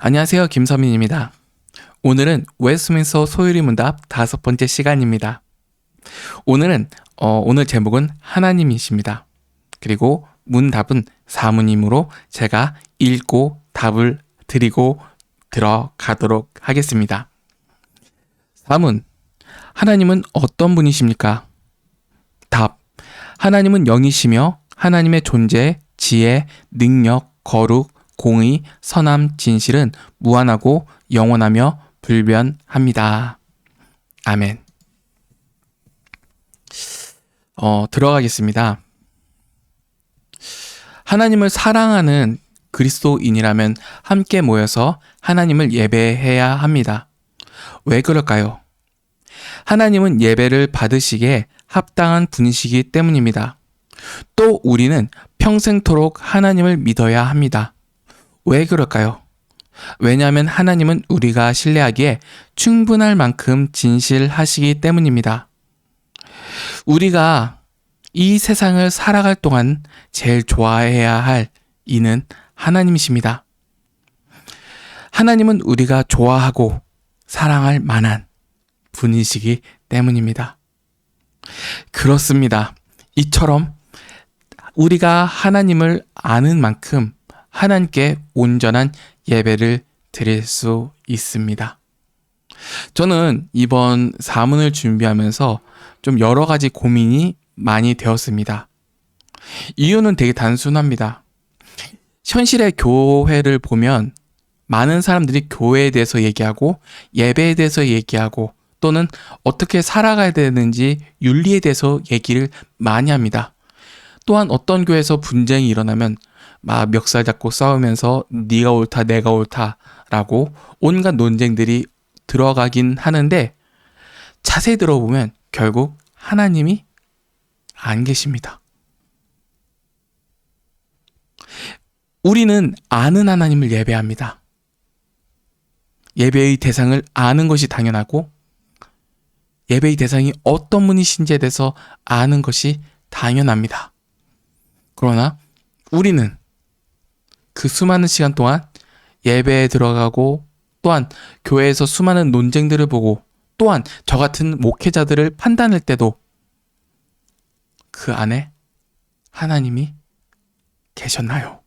안녕하세요. 김서민입니다. 오늘은 웨스트민스터 소요리 문답 5번째 시간입니다. 오늘 제목은 하나님이십니다. 그리고 문답은 사문이므로 제가 읽고 답을 드리고 들어가도록 하겠습니다. 사문, 하나님은 어떤 분이십니까? 답, 하나님은 영이시며 하나님의 존재, 지혜, 능력, 거룩, 공의, 선함, 진실은 무한하고 영원하며 불변합니다. 아멘. 들어가겠습니다. 하나님을 사랑하는 그리스도인이라면 함께 모여서 하나님을 예배해야 합니다. 왜 그럴까요? 하나님은 예배를 받으시기에 합당한 분이시기 때문입니다. 또 우리는 평생토록 하나님을 믿어야 합니다. 왜 그럴까요? 왜냐하면 하나님은 우리가 신뢰하기에 충분할 만큼 진실하시기 때문입니다. 우리가 이 세상을 살아갈 동안 제일 좋아해야 할 이는 하나님이십니다. 하나님은 우리가 좋아하고 사랑할 만한 분이시기 때문입니다. 그렇습니다. 이처럼 우리가 하나님을 아는 만큼 하나님께 온전한 예배를 드릴 수 있습니다. 저는 이번 사문을 준비하면서 좀 여러 가지 고민이 많이 되었습니다. 이유는 되게 단순합니다. 현실의 교회를 보면 많은 사람들이 교회에 대해서 얘기하고 예배에 대해서 얘기하고 또는 어떻게 살아가야 되는지 윤리에 대해서 얘기를 많이 합니다. 또한 어떤 교회에서 분쟁이 일어나면 막 멱살 잡고 싸우면서 네가 옳다 내가 옳다라고 온갖 논쟁들이 들어가긴 하는데 자세히 들어보면 결국 하나님이 안 계십니다. 우리는 아는 하나님을 예배합니다. 예배의 대상을 아는 것이 당연하고 예배의 대상이 어떤 분이신지에 대해서 아는 것이 당연합니다. 그러나 우리는 그 수많은 시간 동안 예배에 들어가고 또한 교회에서 수많은 논쟁들을 보고 또한 저 같은 목회자들을 판단할 때도 그 안에 하나님이 계셨나요?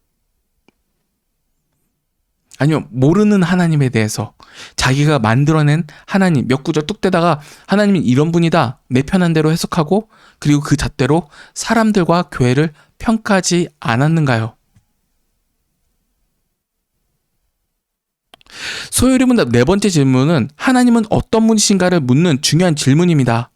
아니요, 모르는 하나님에 대해서 자기가 만들어낸 하나님 몇 구절 뚝 떼다가 하나님은 이런 분이다 내 편한 대로 해석하고 그리고 그 잣대로 사람들과 교회를 평가하지 않았는가요? 소요리 문답 4번째 질문은 하나님은 어떤 분이신가를 묻는 중요한 질문입니다.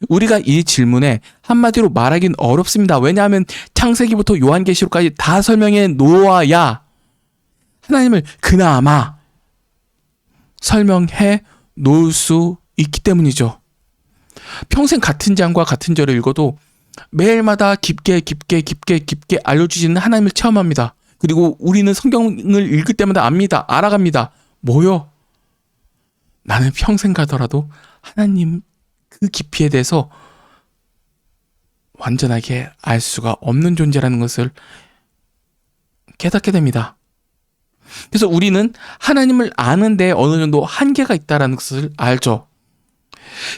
우리가 이 질문에 한마디로 말하긴 어렵습니다. 왜냐하면 창세기부터 요한계시록까지 다 설명해 놓아야 하나님을 그나마 설명해 놓을 수 있기 때문이죠. 평생 같은 장과 같은 절을 읽어도 매일마다 깊게 알려주시는 하나님을 체험합니다. 그리고 우리는 성경을 읽을 때마다 압니다. 알아갑니다. 뭐요? 나는 평생 가더라도 하나님 그 깊이에 대해서 완전하게 알 수가 없는 존재라는 것을 깨닫게 됩니다. 그래서 우리는 하나님을 아는데 어느 정도 한계가 있다는 것을 알죠.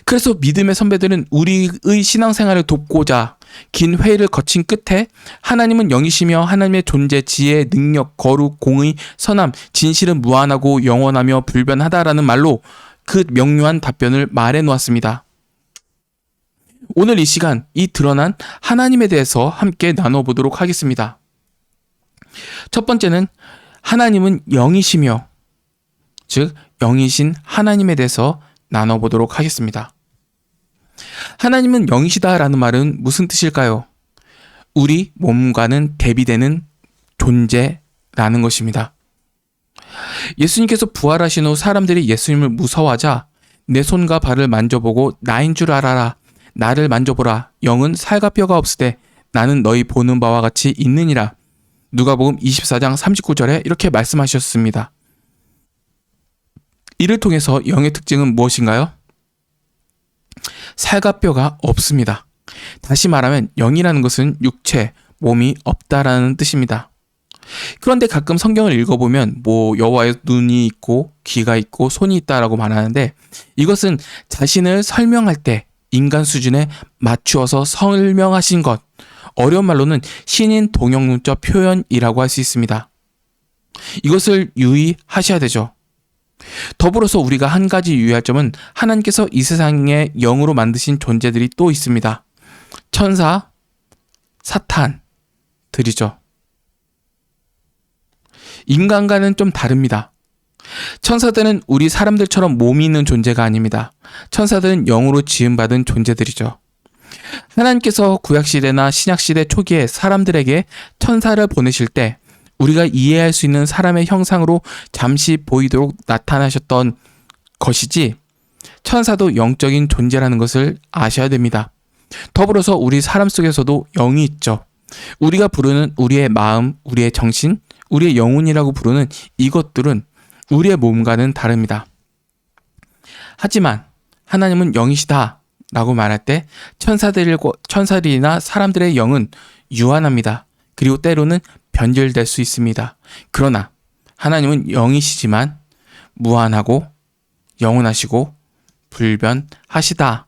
그래서 믿음의 선배들은 우리의 신앙생활을 돕고자 긴 회의를 거친 끝에 하나님은 영이시며 하나님의 존재, 지혜, 능력, 거룩, 공의, 선함, 진실은 무한하고 영원하며 불변하다라는 말로 그 명료한 답변을 말해 놓았습니다. 오늘 이 시간 이 드러난 하나님에 대해서 함께 나눠보도록 하겠습니다. 첫 번째는 하나님은 영이시며 즉 영이신 하나님에 대해서 나눠보도록 하겠습니다. 하나님은 영이시다라는 말은 무슨 뜻일까요? 우리 몸과는 대비되는 존재라는 것입니다. 예수님께서 부활하신 후 사람들이 예수님을 무서워하자 내 손과 발을 만져보고 나인 줄 알아라. 나를 만져보라. 영은 살과 뼈가 없으되 나는 너희 보는 바와 같이 있느니라. 누가복음 24장 39절에 이렇게 말씀하셨습니다. 이를 통해서 영의 특징은 무엇인가요? 살과 뼈가 없습니다. 다시 말하면 영이라는 것은 육체, 몸이 없다라는 뜻입니다. 그런데 가끔 성경을 읽어보면 여호와의 눈이 있고 귀가 있고 손이 있다라고 말하는데, 이것은 자신을 설명할 때 인간 수준에 맞추어서 설명하신 것, 어려운 말로는 신인 동형문자 표현이라고 할 수 있습니다. 이것을 유의하셔야 되죠. 더불어서 우리가 한 가지 유의할 점은, 하나님께서 이 세상에 영으로 만드신 존재들이 또 있습니다. 천사, 사탄들이죠. 인간과는 좀 다릅니다. 천사들은 우리 사람들처럼 몸이 있는 존재가 아닙니다. 천사들은 영으로 지음받은 존재들이죠. 하나님께서 구약시대나 신약시대 초기에 사람들에게 천사를 보내실 때 우리가 이해할 수 있는 사람의 형상으로 잠시 보이도록 나타나셨던 것이지, 천사도 영적인 존재라는 것을 아셔야 됩니다. 더불어서 우리 사람 속에서도 영이 있죠. 우리가 부르는 우리의 마음, 우리의 정신, 우리의 영혼이라고 부르는 이것들은 우리의 몸과는 다릅니다. 하지만 하나님은 영이시다 라고 말할 때 천사들이나 사람들의 영은 유한합니다. 그리고 때로는 변질될 수 있습니다. 그러나 하나님은 영이시지만 무한하고 영원하시고 불변하시다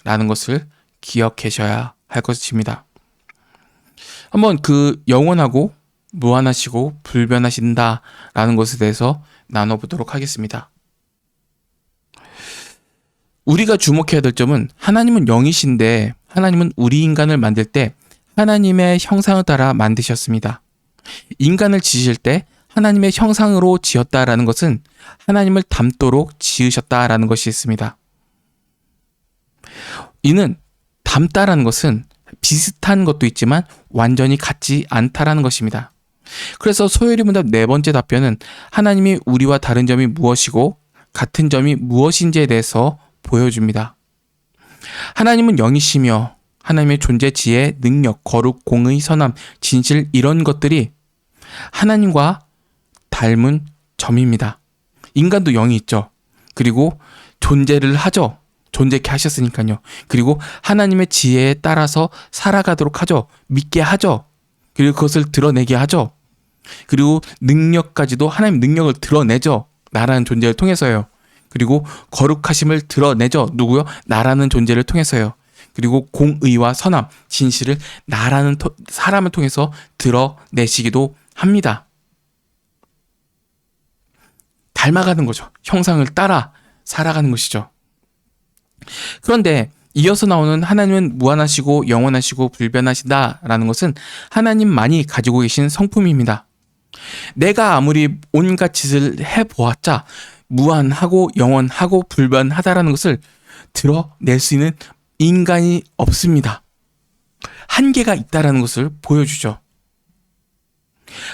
라는 것을 기억하셔야 할 것입니다. 한번 그 영원하고 무한하시고 불변하신다 라는 것에 대해서 나눠보도록 하겠습니다. 우리가 주목해야 될 점은, 하나님은 영이신데 하나님은 우리 인간을 만들 때 하나님의 형상을 따라 만드셨습니다. 인간을 지으실 때 하나님의 형상으로 지었다라는 것은 하나님을 닮도록 지으셨다라는 것이 있습니다. 이는 닮다라는 것은 비슷한 것도 있지만 완전히 같지 않다라는 것입니다. 그래서 소요리 문답 네 번째 답변은, 하나님이 우리와 다른 점이 무엇이고 같은 점이 무엇인지에 대해서 보여줍니다. 하나님은 영이시며 하나님의 존재, 지혜, 능력, 거룩, 공의, 선함, 진실, 이런 것들이 하나님과 닮은 점입니다. 인간도 영이 있죠. 그리고 존재를 하죠. 존재케 하셨으니까요. 그리고 하나님의 지혜에 따라서 살아가도록 하죠. 믿게 하죠. 그리고 그것을 드러내게 하죠. 그리고 능력까지도 하나님 능력을 드러내죠. 나라는 존재를 통해서요. 그리고 거룩하심을 드러내죠. 누구요? 나라는 존재를 통해서요. 그리고 공의와 선함, 진실을 나라는 사람을 통해서 드러내시기도 합니다. 닮아가는 거죠. 형상을 따라 살아가는 것이죠. 그런데 이어서 나오는 하나님은 무한하시고 영원하시고 불변하시다라는 것은 하나님만이 가지고 계신 성품입니다. 내가 아무리 온갖 짓을 해보았자 무한하고 영원하고 불변하다라는 것을 드러낼 수 있는 인간이 없습니다. 한계가 있다라는 것을 보여주죠.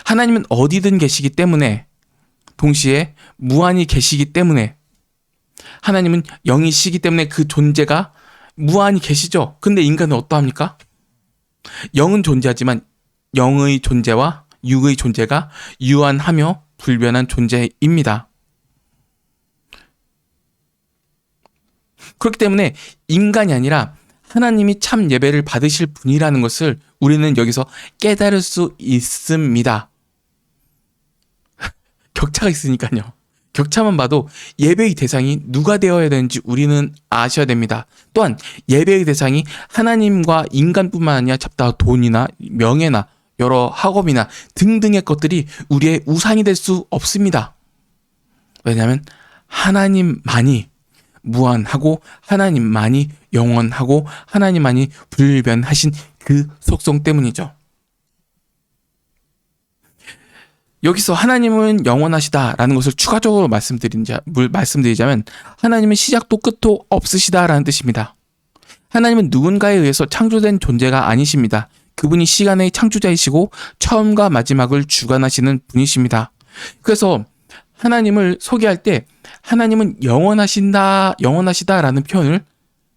하나님은 어디든 계시기 때문에, 동시에 무한히 계시기 때문에, 하나님은 영이시기 때문에 그 존재가 무한히 계시죠. 근데 인간은 어떠합니까? 영은 존재하지만 영의 존재와 육의 존재가 유한하며 불변한 존재입니다. 그렇기 때문에 인간이 아니라 하나님이 참 예배를 받으실 분이라는 것을 우리는 여기서 깨달을 수 있습니다. 격차가 있으니까요. 격차만 봐도 예배의 대상이 누가 되어야 되는지 우리는 아셔야 됩니다. 또한 예배의 대상이 하나님과 인간뿐만 아니라 잡다가 돈이나 명예나 여러 학업이나 등등의 것들이 우리의 우상이 될 수 없습니다. 왜냐하면 하나님만이 무한하고 하나님만이 영원하고 하나님만이 불변하신 그 속성 때문이죠. 여기서 하나님은 영원하시다라는 것을 추가적으로 말씀드리자면, 하나님은 시작도 끝도 없으시다라는 뜻입니다. 하나님은 누군가에 의해서 창조된 존재가 아니십니다. 그분이 시간의 창조자이시고 처음과 마지막을 주관하시는 분이십니다. 그래서 하나님을 소개할 때 하나님은 영원하시다라는 표현을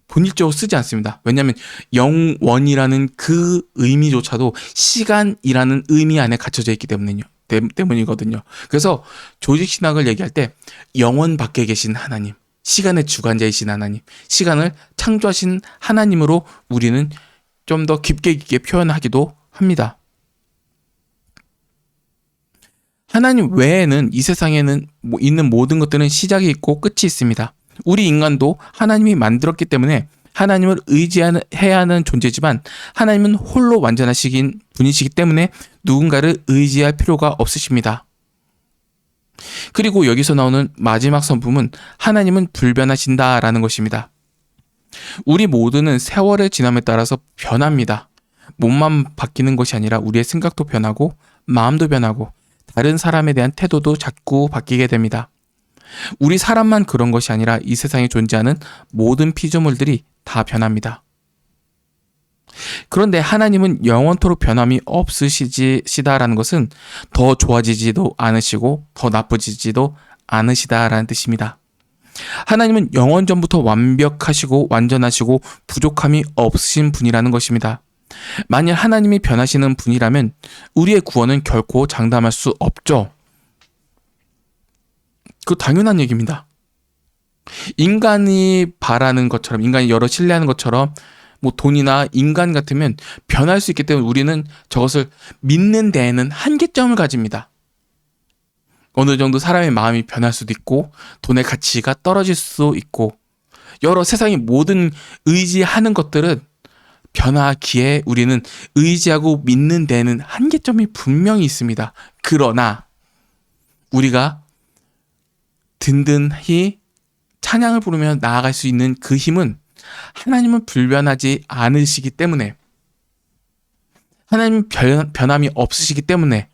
본질적으로 쓰지 않습니다. 왜냐하면 영원이라는 그 의미조차도 시간이라는 의미 안에 갇혀져 있기 때문이거든요. 그래서 조직신학을 얘기할 때 영원 밖에 계신 하나님, 시간의 주관자이신 하나님, 시간을 창조하신 하나님으로 우리는 좀 더 깊게 표현하기도 합니다. 하나님 외에는 이 세상에는 있는 모든 것들은 시작이 있고 끝이 있습니다. 우리 인간도 하나님이 만들었기 때문에 하나님을 의지해야 하는 존재지만 하나님은 홀로 완전하신 분이시기 때문에 누군가를 의지할 필요가 없으십니다. 그리고 여기서 나오는 마지막 선품은 하나님은 불변하신다라는 것입니다. 우리 모두는 세월의 지남에 따라서 변합니다. 몸만 바뀌는 것이 아니라 우리의 생각도 변하고 마음도 변하고 다른 사람에 대한 태도도 자꾸 바뀌게 됩니다. 우리 사람만 그런 것이 아니라 이 세상에 존재하는 모든 피조물들이 다 변합니다. 그런데 하나님은 영원토록 변함이 없으시다라는 것은 더 좋아지지도 않으시고 더 나쁘지도 않으시다라는 뜻입니다. 하나님은 영원 전부터 완벽하시고 완전하시고 부족함이 없으신 분이라는 것입니다. 만일 하나님이 변하시는 분이라면 우리의 구원은 결코 장담할 수 없죠. 그 당연한 얘기입니다. 인간이 바라는 것처럼, 인간이 여러 신뢰하는 것처럼 뭐 돈이나 인간 같으면 변할 수 있기 때문에 우리는 저것을 믿는 데에는 한계점을 가집니다. 어느 정도 사람의 마음이 변할 수도 있고 돈의 가치가 떨어질 수 있고 여러 세상의 모든 의지하는 것들은 변하기에 우리는 의지하고 믿는 데에는 한계점이 분명히 있습니다. 그러나 우리가 든든히 찬양을 부르며 나아갈 수 있는 그 힘은 하나님은 불변하지 않으시기 때문에, 하나님은 변함이 없으시기 때문에,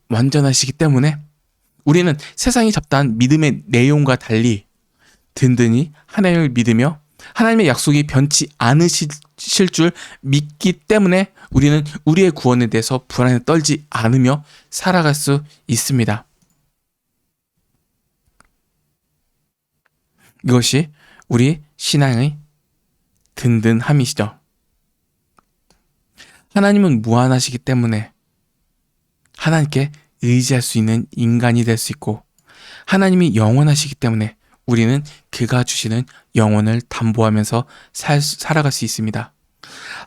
완전하시기 때문에 우리는 세상이 잡다한 믿음의 내용과 달리 든든히 하나님을 믿으며 하나님의 약속이 변치 않으실 줄 믿기 때문에 우리는 우리의 구원에 대해서 불안에 떨지 않으며 살아갈 수 있습니다. 이것이 우리 신앙의 든든함이시죠. 하나님은 무한하시기 때문에 하나님께 의지할 수 있는 인간이 될 수 있고, 하나님이 영원하시기 때문에 우리는 그가 주시는 영혼을 담보하면서 살아갈 수 있습니다.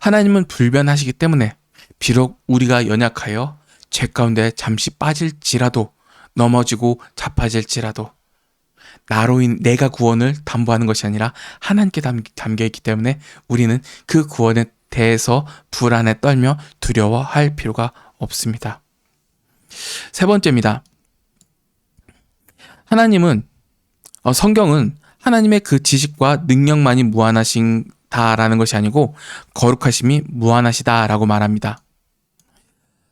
하나님은 불변하시기 때문에 비록 우리가 연약하여 죄 가운데 잠시 빠질지라도, 넘어지고 자빠질지라도 내가 구원을 담보하는 것이 아니라 하나님께 담겨있기 때문에 우리는 그 구원에 대해서 불안에 떨며 두려워할 필요가 없습니다. 세 번째입니다. 성경은 하나님의 그 지식과 능력만이 무한하신다라는 것이 아니고 거룩하심이 무한하시다라고 말합니다.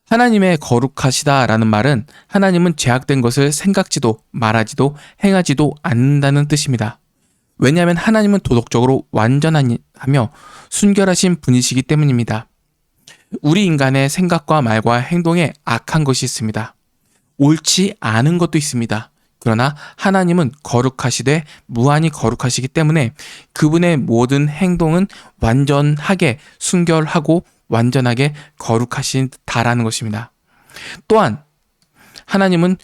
하나님의 거룩하시다라는 말은 하나님은 죄악된 것을 생각지도 말하지도 행하지도 않는다는 뜻입니다. 왜냐하면 하나님은 도덕적으로 완전하며 순결하신 분이시기 때문입니다. 우리 인간의 생각과 말과 행동에 악한 것이 있습니다. 옳지 않은 것도 있습니다. 그러나 하나님은 거룩하시되 무한히 거룩하시기 때문에 그분의 모든 행동은 완전하게 순결하고 완전하게 거룩하시다라는 것입니다. 또한 하나님은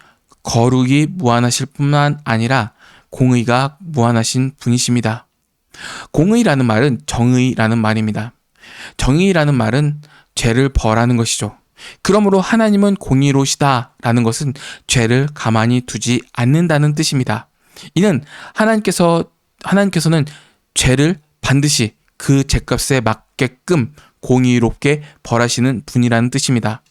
거룩이 무한하실 뿐만 아니라 공의가 무한하신 분이십니다. 공의라는 말은 정의라는 말입니다. 정의라는 말은 죄를 벌하는 것이죠. 그러므로 하나님은 공의로시다라는 것은 죄를 가만히 두지 않는다는 뜻입니다. 이는 하나님께서는 죄를 반드시 그 죄값에 맞게끔 공의롭게 벌하시는 분이라는 뜻입니다.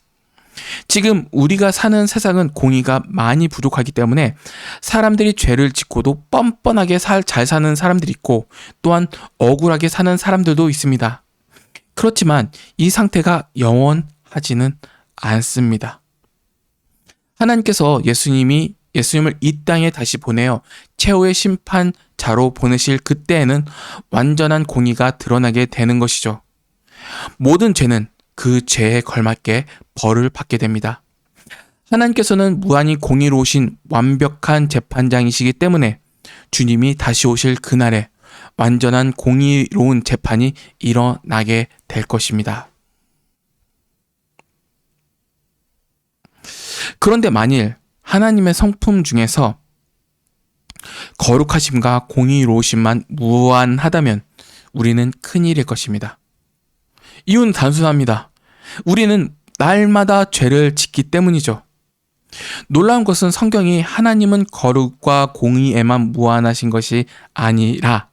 지금 우리가 사는 세상은 공의가 많이 부족하기 때문에 사람들이 죄를 짓고도 뻔뻔하게 잘 사는 사람들이 있고, 또한 억울하게 사는 사람들도 있습니다. 그렇지만 이 상태가 영원하지는 않습니다. 하나님께서 예수님을 이 땅에 다시 보내어 최후의 심판자로 보내실 그때에는 완전한 공의가 드러나게 되는 것이죠. 모든 죄는 그 죄에 걸맞게 벌을 받게 됩니다. 하나님께서는 무한히 공의로우신 완벽한 재판장이시기 때문에 주님이 다시 오실 그날에 완전한 공의로운 재판이 일어나게 될 것입니다. 그런데 만일 하나님의 성품 중에서 거룩하심과 공의로우심만 무한하다면 우리는 큰일일 것입니다. 이유는 단순합니다. 우리는 날마다 죄를 짓기 때문이죠. 놀라운 것은 성경이 하나님은 거룩과 공의에만 무한하신 것이 아니라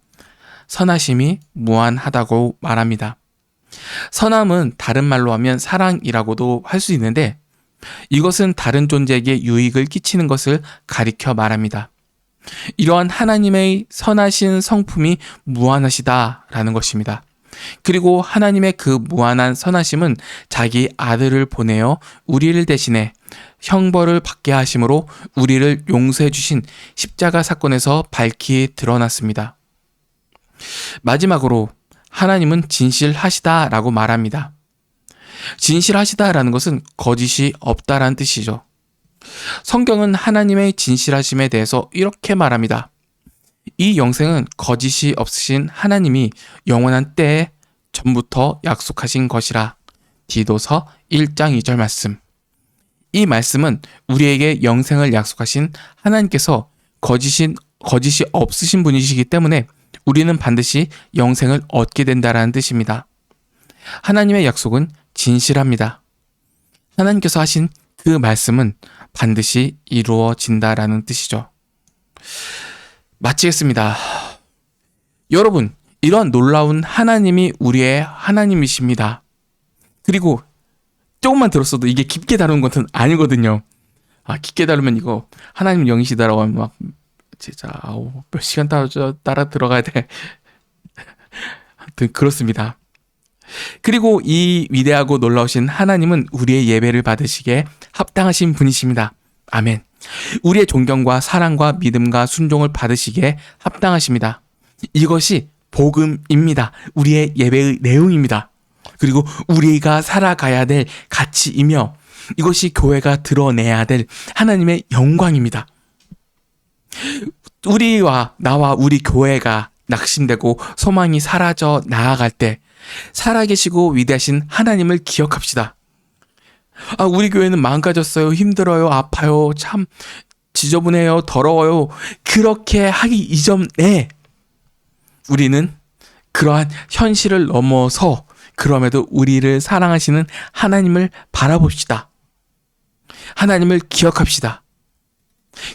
선하심이 무한하다고 말합니다. 선함은 다른 말로 하면 사랑이라고도 할 수 있는데 이것은 다른 존재에게 유익을 끼치는 것을 가리켜 말합니다. 이러한 하나님의 선하신 성품이 무한하시다라는 것입니다. 그리고 하나님의 그 무한한 선하심은 자기 아들을 보내어 우리를 대신해 형벌을 받게 하심으로 우리를 용서해 주신 십자가 사건에서 밝히 드러났습니다. 마지막으로 하나님은 진실하시다라고 말합니다. 진실하시다라는 것은 거짓이 없다라는 뜻이죠. 성경은 하나님의 진실하심에 대해서 이렇게 말합니다. 이 영생은 거짓이 없으신 하나님이 영원한 때에 전부터 약속하신 것이라. 디도서 1장 2절 말씀. 이 말씀은 우리에게 영생을 약속하신 하나님께서 거짓이 없으신 분이시기 때문에 우리는 반드시 영생을 얻게 된다라는 뜻입니다. 하나님의 약속은 진실합니다. 하나님께서 하신 그 말씀은 반드시 이루어진다라는 뜻이죠. 마치겠습니다. 여러분, 이러한 놀라운 하나님이 우리의 하나님이십니다. 그리고 조금만 들었어도 이게 깊게 다루는 것은 아니거든요. 깊게 다루면 이거 하나님 영이시다라고 하면 막 진짜 몇 시간 따라 들어가야 돼. 아무튼 그렇습니다. 그리고 이 위대하고 놀라우신 하나님은 우리의 예배를 받으시기에 합당하신 분이십니다. 아멘. 우리의 존경과 사랑과 믿음과 순종을 받으시기에 합당하십니다. 이것이 복음입니다. 우리의 예배의 내용입니다. 그리고 우리가 살아가야 될 가치이며 이것이 교회가 드러내야 될 하나님의 영광입니다. 우리와 나와 우리 교회가 낙심되고 소망이 사라져 나아갈 때 살아계시고 위대하신 하나님을 기억합시다. 우리 교회는 망가졌어요. 힘들어요. 아파요. 참 지저분해요. 더러워요. 그렇게 하기 이전에 우리는 그러한 현실을 넘어서 그럼에도 우리를 사랑하시는 하나님을 바라봅시다. 하나님을 기억합시다.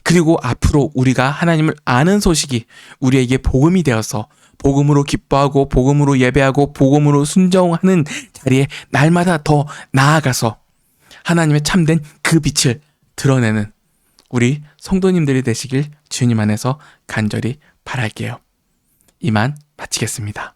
그리고 앞으로 우리가 하나님을 아는 소식이 우리에게 복음이 되어서 복음으로 기뻐하고 복음으로 예배하고 복음으로 순종하는 자리에 날마다 더 나아가서 하나님의 참된 그 빛을 드러내는 우리 성도님들이 되시길 주님 안에서 간절히 바랄게요. 이만 마치겠습니다.